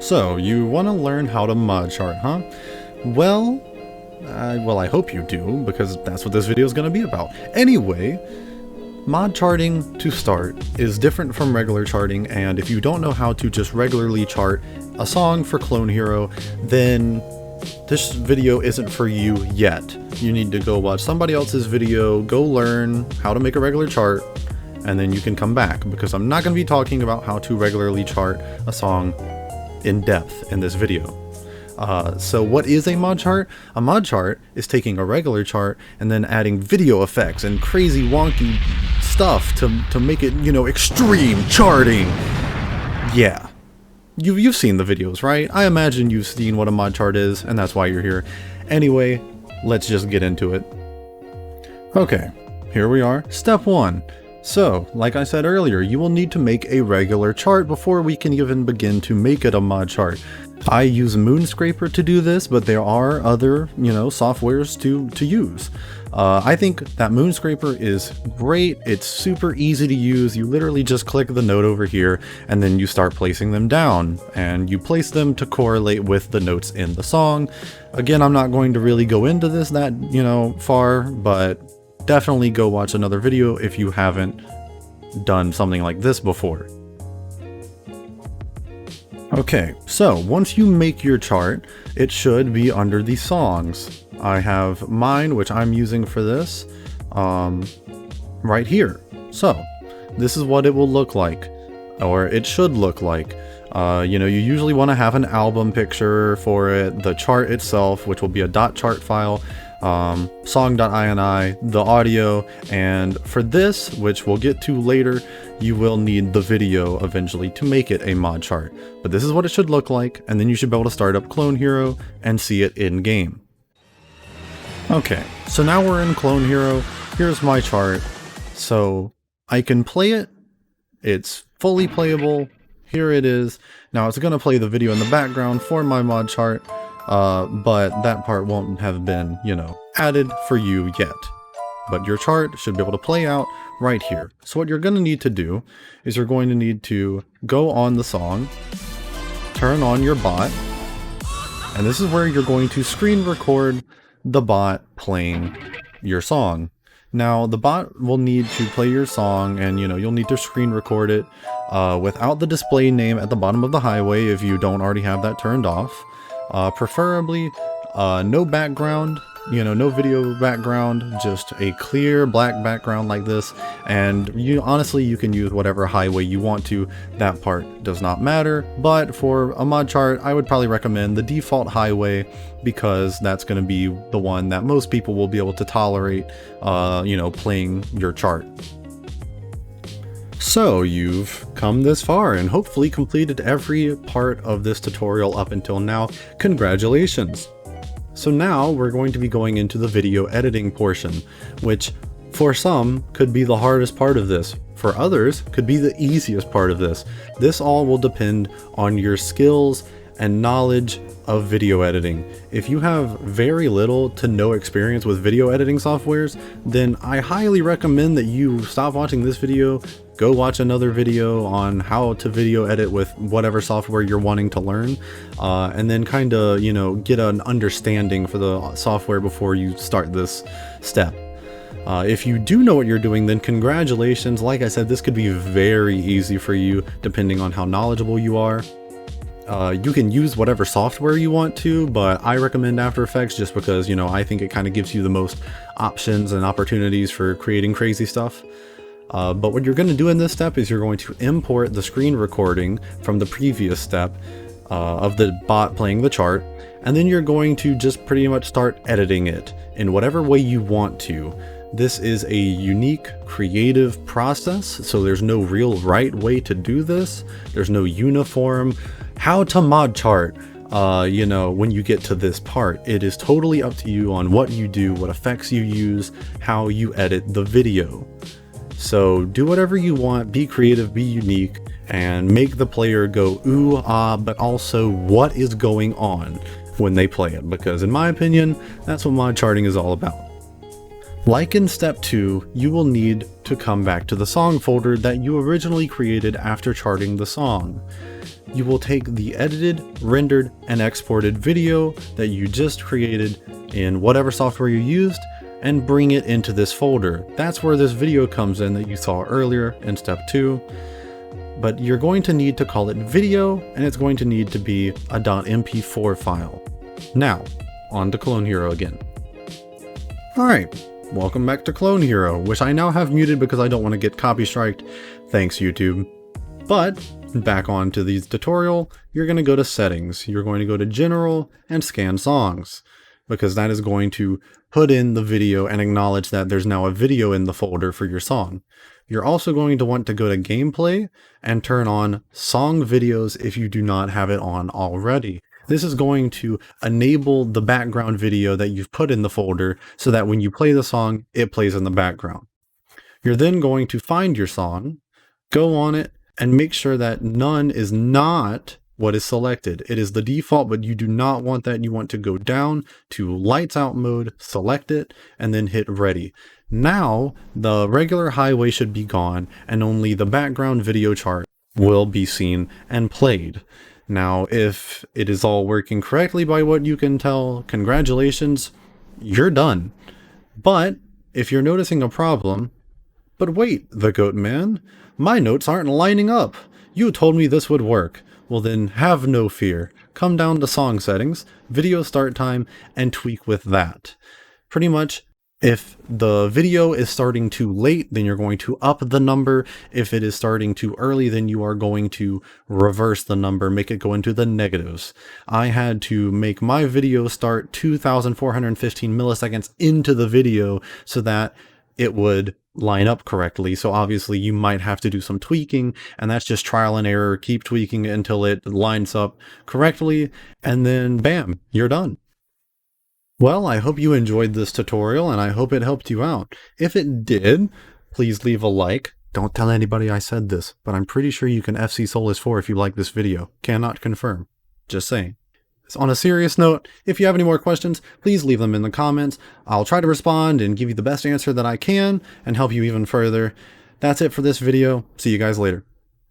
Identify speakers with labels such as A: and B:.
A: So, you want to learn how to Modchart, huh? Well, I hope you do, because that's what this video is going to be about. Anyway, mod charting, to start, is different from regular charting, and if you don't know how to just regularly chart a song for Clone Hero, then this video isn't for you yet. You need to go watch somebody else's video, go learn how to make a regular chart, and then you can come back, because I'm not going to be talking about how to regularly chart a song in depth in this video. So what is a mod chart? A mod chart is taking a regular chart and then adding video effects and crazy wonky stuff to make it, you know, extreme charting. Yeah. You've seen the videos, right? I imagine you've seen what a mod chart is, and that's why you're here. Anyway, let's just get into it. Okay, here we are. Step 1. So, like I said earlier, you will need to make a regular chart before we can even begin to make it a mod chart. I use Moonscraper to do this, but there are other, softwares to use. I think that Moonscraper is great. It's super easy to use. You literally just click the note over here and then you start placing them down, and you place them to correlate with the notes in the song. Again, I'm not going to really go into this that, far, but definitely go watch another video if you haven't done something like this before. Okay, so once you make your chart, it should be under the songs. I have mine, which I'm using for this, right here. So this is what it will look like, or it should look like. You usually want to have an album picture for it, the chart itself, which will be a .chart file, song.ini, the audio, and for this, which we'll get to later, you will need the video eventually to make it a mod chart. But this is what it should look like, and then you should be able to start up Clone Hero and see it in game. Okay, so now we're in Clone Hero. Here's my chart. So I can play it. It's fully playable. Here it is. Now it's going to play the video in the background for my mod chart. But that part won't have been, added for you yet. But your chart should be able to play out right here. So what you're going to need to do is you're going to need to go on the song, turn on your bot, and this is where you're going to screen record the bot playing your song. Now the bot will need to play your song, and you'll need to screen record it without the display name at the bottom of the highway if you don't already have that turned off. Preferably no background, no video background, just a clear black background like this, and honestly you can use whatever highway you want to. That part does not matter, but for a mod chart I would probably recommend the default highway, because that's going to be the one that most people will be able to tolerate playing your chart. So you've come this far and hopefully completed every part of this tutorial up until now. Congratulations! So now we're going to be going into the video editing portion, which for some could be the hardest part of this. For others could be the easiest part of this. This all will depend on your skills and knowledge of video editing. If you have very little to no experience with video editing softwares, then I highly recommend that you stop watching this video, go watch another video on how to video edit with whatever software you're wanting to learn, and then kind of, get an understanding for the software before you start this step. If you do know what you're doing, then congratulations. Like I said, this could be very easy for you depending on how knowledgeable you are. You can use whatever software you want to, but I recommend After Effects just because, I think it kind of gives you the most options and opportunities for creating crazy stuff. But what you're going to do in this step is you're going to import the screen recording from the previous step of the bot playing the chart, and then you're going to just pretty much start editing it in whatever way you want to. This is a unique, creative process, so there's no real right way to do this. There's no uniform how to mod chart, when you get to this part. It is totally up to you on what you do, what effects you use, how you edit the video. So do whatever you want, be creative, be unique, and make the player go ooh, ah, but also what is going on when they play it, because in my opinion, that's what mod charting is all about. Like in step 2, you will need to come back to the song folder that you originally created after charting the song. you will take the edited, rendered, and exported video that you just created in whatever software you used and bring it into this folder. That's where this video comes in that you saw earlier in step 2. But you're going to need to call it video, and it's going to need to be a .mp4 file. Now, on to Clone Hero again. Alright, welcome back to Clone Hero, which I now have muted because I don't want to get copy striked. Thanks, YouTube. But, back on to the tutorial, you're going to go to Settings, you're going to go to General, and Scan Songs, because that is going to put in the video and acknowledge that there's now a video in the folder for your song. You're also going to want to go to Gameplay and turn on Song Videos if you do not have it on already. This is going to enable the background video that you've put in the folder so that when you play the song, it plays in the background. You're then going to find your song, go on it, and make sure that none is not what is selected. It is the default, but you do not want that. You want to go down to lights out mode, select it, and then hit ready. Now, the regular highway should be gone, and only the background video chart will be seen and played. Now, if it is all working correctly by what you can tell, congratulations, you're done. But if you're noticing a problem, but wait, TheGoatMan, my notes aren't lining up. You told me this would work. Well then, have no fear. Come down to Song Settings, Video Start Time, and tweak with that. Pretty much, if the video is starting too late, then you're going to up the number. If it is starting too early, then you are going to reverse the number, make it go into the negatives. I had to make my video start 2,415 milliseconds into the video so that it would line up correctly. So obviously you might have to do some tweaking, and that's just trial and error. Keep tweaking until it lines up correctly, and then bam, you're done. Well, I hope you enjoyed this tutorial, and I hope it helped you out. If it did, please leave a like. Don't tell anybody I said this, but I'm pretty sure you can FC Solus 4 if you like this video. Cannot confirm. Just saying. On a serious note, if you have any more questions, please leave them in the comments. I'll try to respond and give you the best answer that I can and help you even further. That's it for this video. See you guys later.